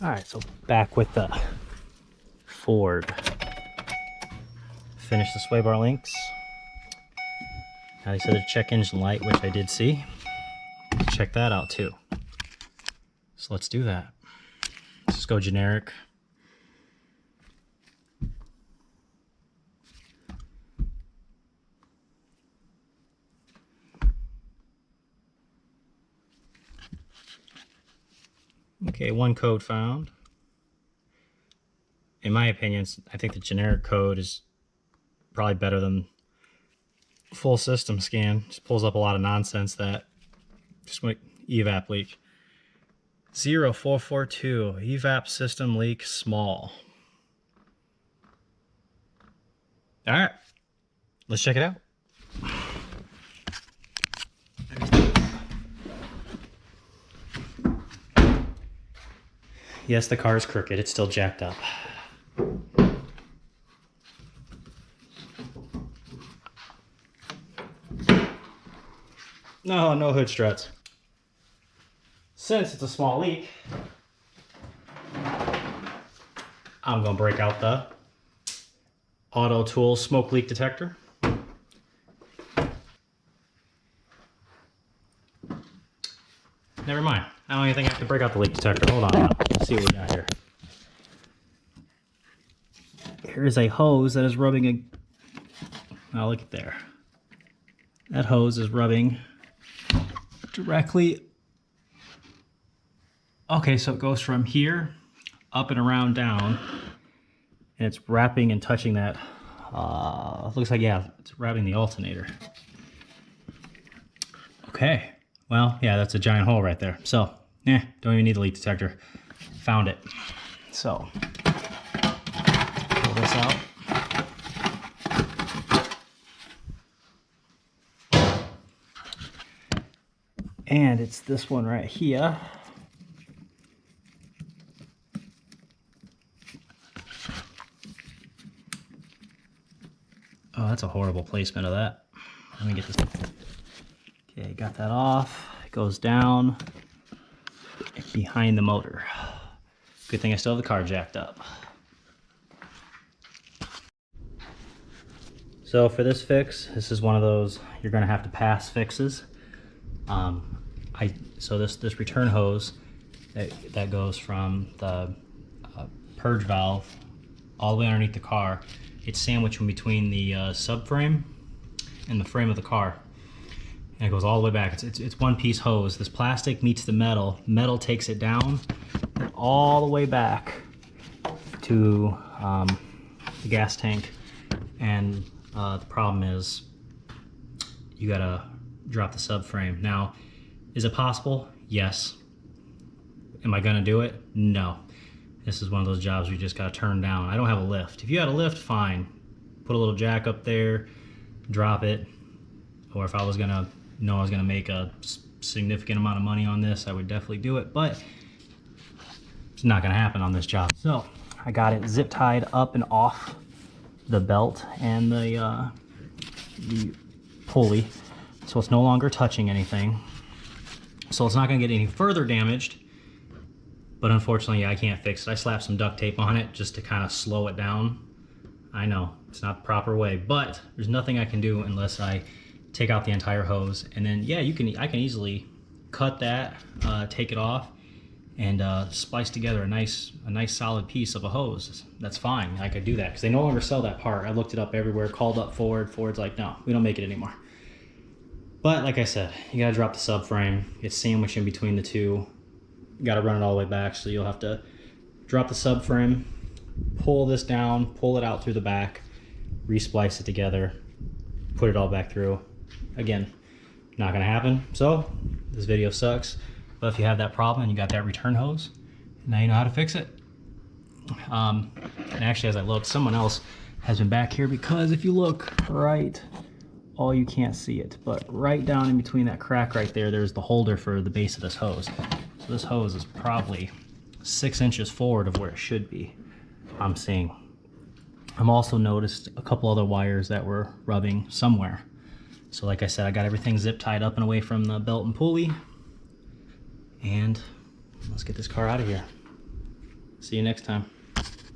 All right, so back with the Ford. Finish the sway bar links. Now they said the check engine light, which I did see. Let's check that out too. So let's do that. Let's just go generic. Okay, one code found. In my opinion, I think the generic code is probably better than full system scan. Just pulls up a lot of nonsense that just went evap leak. 0442 evap system leak small. All right, let's check it out. Yes, the car is crooked. It's still jacked up. No hood struts. Since it's a small leak, I'm gonna break out the Auto Tool smoke leak detector. Never mind. I don't even think I have to break out the leak detector. Hold on now. Let's see what we got here. Here is a hose that is rubbing a... Oh, look at there. That hose is rubbing directly... Okay, so it goes from here, up and around, down, and it's wrapping and touching that. Looks like, yeah, it's wrapping the alternator. Okay, well, yeah, that's a giant hole right there. So, don't even need the leak detector. Found it. So, pull this out. And it's this one right here. Oh, that's a horrible placement of that. Let me get this. Okay, got that off. It goes down behind the motor. Good thing I still have the car jacked up. So for this fix, this is one of those you're gonna have to pass fixes. So this return hose that goes from the purge valve all the way underneath the car. It's sandwiched in between the subframe and the frame of the car, and it goes all the way back. It's one piece hose. This plastic meets the metal. Metal takes it down and all the way back to the gas tank. And the problem is you gotta drop the subframe. Now, is it possible? Yes. Am I gonna do it? No. This is one of those jobs we just gotta turn down. I don't have a lift. If you had a lift, fine. Put a little jack up there, drop it. Or if I was gonna know I was gonna make a significant amount of money on this, I would definitely do it, but it's not gonna happen on this job. So I got it zip tied up and off the belt and the pulley, so it's no longer touching anything. So it's not gonna get any further damaged. But unfortunately, I can't fix it. I slapped some duct tape on it just to kind of slow it down. I know, it's not the proper way, but there's nothing I can do unless I take out the entire hose. And then, yeah, I can easily cut that, take it off, and splice together a nice solid piece of a hose. That's fine, I could do that, because they no longer sell that part. I looked it up everywhere, called up Ford. Ford's like, no, we don't make it anymore. But like I said, you gotta drop the subframe. It's sandwiched in between the two. You got to run it all the way back, so you'll have to drop the subframe, pull this down, pull it out through the back, re-splice it together, put it all back through. Again, not gonna happen. So this video sucks, but if you have that problem and you got that return hose, now you know how to fix it. And actually, as I looked, someone else has been back here, because if you look right, oh, you can't see it, but right down in between that crack right there, there's the holder for the base of this hose. So this hose is probably 6 inches forward of where it should be, I'm seeing. I've also noticed a couple other wires that were rubbing somewhere. So like I said, I got everything zip tied up and away from the belt and pulley. And let's get this car out of here. See you next time.